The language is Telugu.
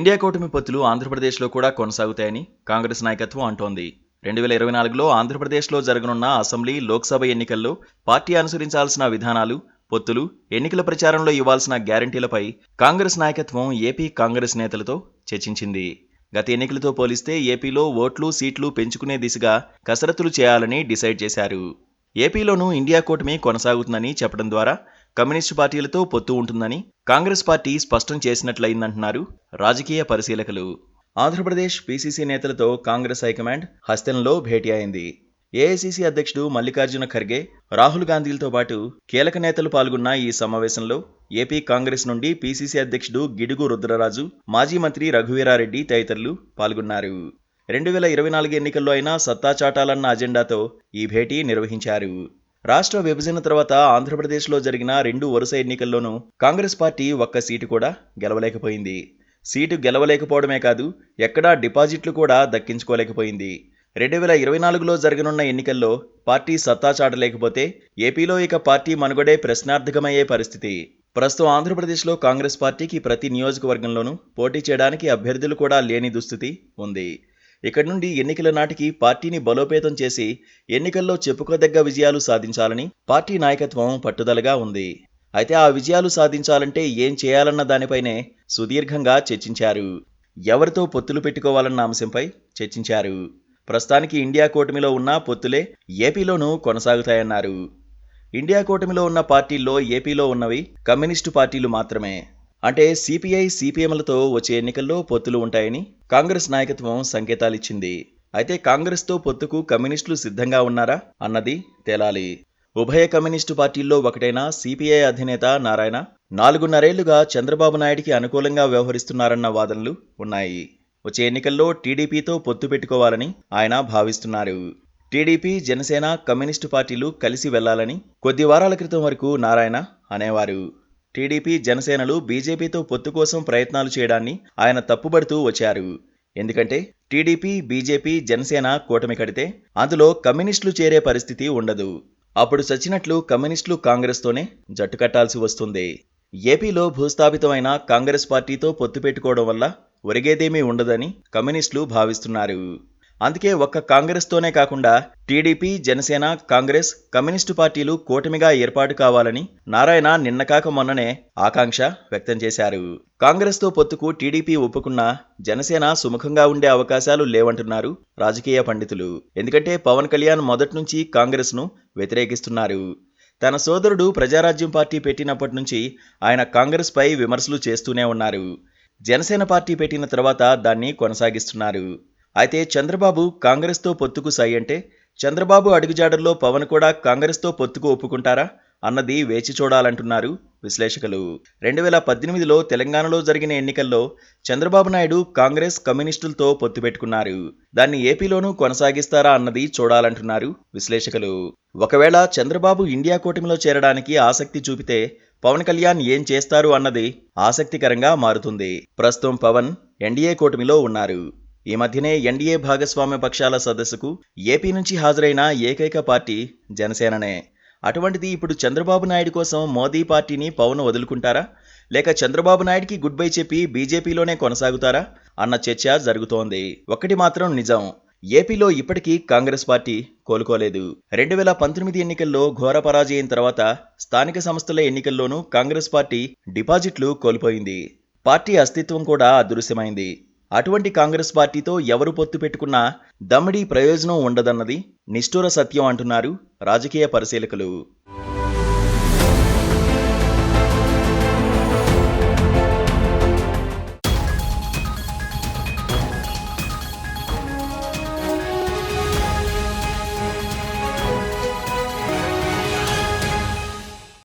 ఇండియా కూటమి పొత్తులు ఆంధ్రప్రదేశ్లో కూడా కొనసాగుతాయని కాంగ్రెస్ నాయకత్వం అంటోంది. 2024లో ఆంధ్రప్రదేశ్లో జరగనున్న అసెంబ్లీ, లోక్సభ ఎన్నికల్లో పార్టీ అనుసరించాల్సిన విధానాలు, పొత్తులు, ఎన్నికల ప్రచారంలో ఇవ్వాల్సిన గ్యారంటీలపై కాంగ్రెస్ నాయకత్వం ఏపీ కాంగ్రెస్ నేతలతో చర్చించింది. గత ఎన్నికలతో పోలిస్తే ఏపీలో ఓట్లు, సీట్లు పెంచుకునే దిశగా కసరత్తులు చేయాలని డిసైడ్ చేశారు. ఏపీలోనూ ఇండియా కూటమి కొనసాగుతుందని చెప్పడం ద్వారా కమ్యూనిస్టు పార్టీలతో పొత్తు ఉంటుందని కాంగ్రెస్ పార్టీ స్పష్టం చేసినట్లయిందంటున్నారు రాజకీయ పరిశీలకులు. ఆంధ్రప్రదేశ్ పీసీసీ నేతలతో కాంగ్రెస్ హైకమాండ్ హస్తినలో భేటీ అయింది. ఏఐసీసీ అధ్యక్షుడు మల్లికార్జున ఖర్గే, రాహుల్ గాంధీలతో పాటు కీలక నేతలు పాల్గొన్న ఈ సమావేశంలో ఏపీ కాంగ్రెస్ నుండి పీసీసీ అధ్యక్షుడు గిడుగు రుద్రరాజు, మాజీ మంత్రి రఘువీరారెడ్డి తదితరులు పాల్గొన్నారు. 2024 ఎన్నికల్లో అయినా సత్తా చాటాలన్న అజెండాతో ఈ భేటీ నిర్వహించారు. రాష్ట్ర విభజన తర్వాత ఆంధ్రప్రదేశ్లో జరిగిన 2 వరుస ఎన్నికల్లోనూ కాంగ్రెస్ పార్టీ ఒక్క సీటు కూడా గెలవలేకపోయింది. సీటు గెలవలేకపోవడమే కాదు, ఎక్కడా డిపాజిట్లు కూడా దక్కించుకోలేకపోయింది. 2024లో జరగనున్న ఎన్నికల్లో పార్టీ సత్తా చాటలేకపోతే ఏపీలో ఇక పార్టీ మనుగడే ప్రశ్నార్థకమయ్యే పరిస్థితి. ప్రస్తుతం ఆంధ్రప్రదేశ్లో కాంగ్రెస్ పార్టీకి ప్రతి నియోజకవర్గంలోనూ పోటీ చేయడానికి అభ్యర్థులు కూడా లేని దుస్థితి ఉంది. ఇక్కడి నుండి ఎన్నికల నాటికి పార్టీని బలోపేతం చేసి ఎన్నికల్లో చెప్పుకోదగ్గ విజయాలు సాధించాలని పార్టీ నాయకత్వం పట్టుదలగా ఉంది. అయితే ఆ విజయాలు సాధించాలంటే ఏం చేయాలన్న దానిపైనే సుదీర్ఘంగా చర్చించారు. ఎవరితో పొత్తులు పెట్టుకోవాలన్న అంశంపై చర్చించారు. ప్రస్తుతానికి ఇండియా కూటమిలో ఉన్న పొత్తులే ఏపీలోనూ కొనసాగుతాయన్నారు. ఇండియా కూటమిలో ఉన్న పార్టీల్లో ఏపీలో ఉన్నవి కమ్యూనిస్టు పార్టీలు మాత్రమే. అంటే సిపిఐ, సిపిఎంలతో వచ్చే ఎన్నికల్లో పొత్తులు ఉంటాయని కాంగ్రెస్ నాయకత్వం సంకేతాలిచ్చింది. అయితే కాంగ్రెస్తో పొత్తుకు కమ్యూనిస్టులు సిద్ధంగా ఉన్నారా అన్నది తేలాలి. ఉభయ కమ్యూనిస్టు పార్టీల్లో ఒకటైన సిపిఐ అధినేత నారాయణ 4.5 ఏళ్లుగా చంద్రబాబు నాయుడికి అనుకూలంగా వ్యవహరిస్తున్నారన్న వాదనలు ఉన్నాయి. వచ్చే ఎన్నికల్లో టీడీపీతో పొత్తు పెట్టుకోవాలని ఆయన భావిస్తున్నారు. టీడీపీ, జనసేన, కమ్యూనిస్టు పార్టీలు కలిసి వెళ్లాలని కొద్ది వారాల క్రితం వరకు నారాయణ అనేవారు. టీడీపీ, జనసేనలు బీజేపీతో పొత్తు కోసం ప్రయత్నాలు చేయడాన్ని ఆయన తప్పుబడుతూ వచ్చారు. ఎందుకంటే టీడీపీ, బీజేపీ, జనసేన కూటమి కడితే అందులో కమ్యూనిస్టులు చేరే పరిస్థితి ఉండదు. అప్పుడు చచ్చినట్లు కమ్యూనిస్టులు కాంగ్రెస్తోనే జట్టు కట్టాల్సి వస్తుంది. ఏపీలో భూస్థాపితమైన కాంగ్రెస్ పార్టీతో పొత్తు పెట్టుకోవడం వల్ల ఒరిగేదేమీ ఉండదని కమ్యూనిస్టులు భావిస్తున్నారు. అందుకే ఒక్క కాంగ్రెస్తోనే కాకుండా టీడీపీ, జనసేన, కాంగ్రెస్, కమ్యూనిస్టు పార్టీలు కూటమిగా ఏర్పాటు కావాలని నారాయణ నిన్న కాక మొన్ననే ఆకాంక్ష వ్యక్తం చేశారు. కాంగ్రెస్తో పొత్తుకు టీడీపీ ఒప్పుకున్నా జనసేన సుముఖంగా ఉండే అవకాశాలు లేవంటున్నారు రాజకీయ పండితులు. ఎందుకంటే పవన్ కళ్యాణ్ మొదటి నుంచి కాంగ్రెస్ను వ్యతిరేకిస్తున్నారు. తన సోదరుడు ప్రజారాజ్యం పార్టీ పెట్టినప్పటి నుంచి ఆయన కాంగ్రెస్పై విమర్శలు చేస్తూనే ఉన్నారు. జనసేన పార్టీ పెట్టిన తర్వాత దాన్ని కొనసాగిస్తున్నారు. అయితే చంద్రబాబు కాంగ్రెస్తో పొత్తుకు సై అంటే చంద్రబాబు అడుగుజాడల్లో పవన్ కూడా కాంగ్రెస్తో పొత్తుకు ఒప్పుకుంటారా అన్నది వేచి చూడాలంటున్నారు విశ్లేషకులు. 2018లో తెలంగాణలో జరిగిన ఎన్నికల్లో చంద్రబాబు నాయుడు కాంగ్రెస్, కమ్యూనిస్టులతో పొత్తు పెట్టుకున్నారు. దాన్ని ఏపీలోనూ కొనసాగిస్తారా అన్నది చూడాలంటున్నారు విశ్లేషకులు. ఒకవేళ చంద్రబాబు ఇండియా కూటమిలో చేరడానికి ఆసక్తి చూపితే పవన్ కళ్యాణ్ ఏం చేస్తారు అన్నది ఆసక్తికరంగా మారుతుంది. ప్రస్తుతం పవన్ ఎన్డీఏ కూటమిలో ఉన్నారు. ఈ మధ్యనే ఎన్డీఏ భాగస్వామ్య పక్షాల సదస్సుకు ఏపీ నుంచి హాజరైన ఏకైక పార్టీ జనసేననే. అటువంటిది ఇప్పుడు చంద్రబాబు నాయుడు కోసం మోదీ పార్టీని పవన్ వదులుకుంటారా, లేక చంద్రబాబు నాయుడికి గుడ్ బై చెప్పి బీజేపీలోనే కొనసాగుతారా అన్న చర్చ జరుగుతోంది. ఒకటి మాత్రం నిజం, ఏపీలో ఇప్పటికీ కాంగ్రెస్ పార్టీ కోలుకోలేదు. 2019 ఎన్నికల్లో ఘోర పరాజయం తర్వాత స్థానిక సంస్థల ఎన్నికల్లోనూ కాంగ్రెస్ పార్టీ డిపాజిట్లు కోల్పోయింది. పార్టీ అస్తిత్వం కూడా అదృశ్యమైంది. అటువంటి కాంగ్రెస్ పార్టీతో ఎవరు పొత్తు పెట్టుకున్నా దమ్మిడీ ప్రయోజనం ఉండదన్నది నిష్ఠూర సత్యం అంటున్నారు రాజకీయ పరిశీలకులు.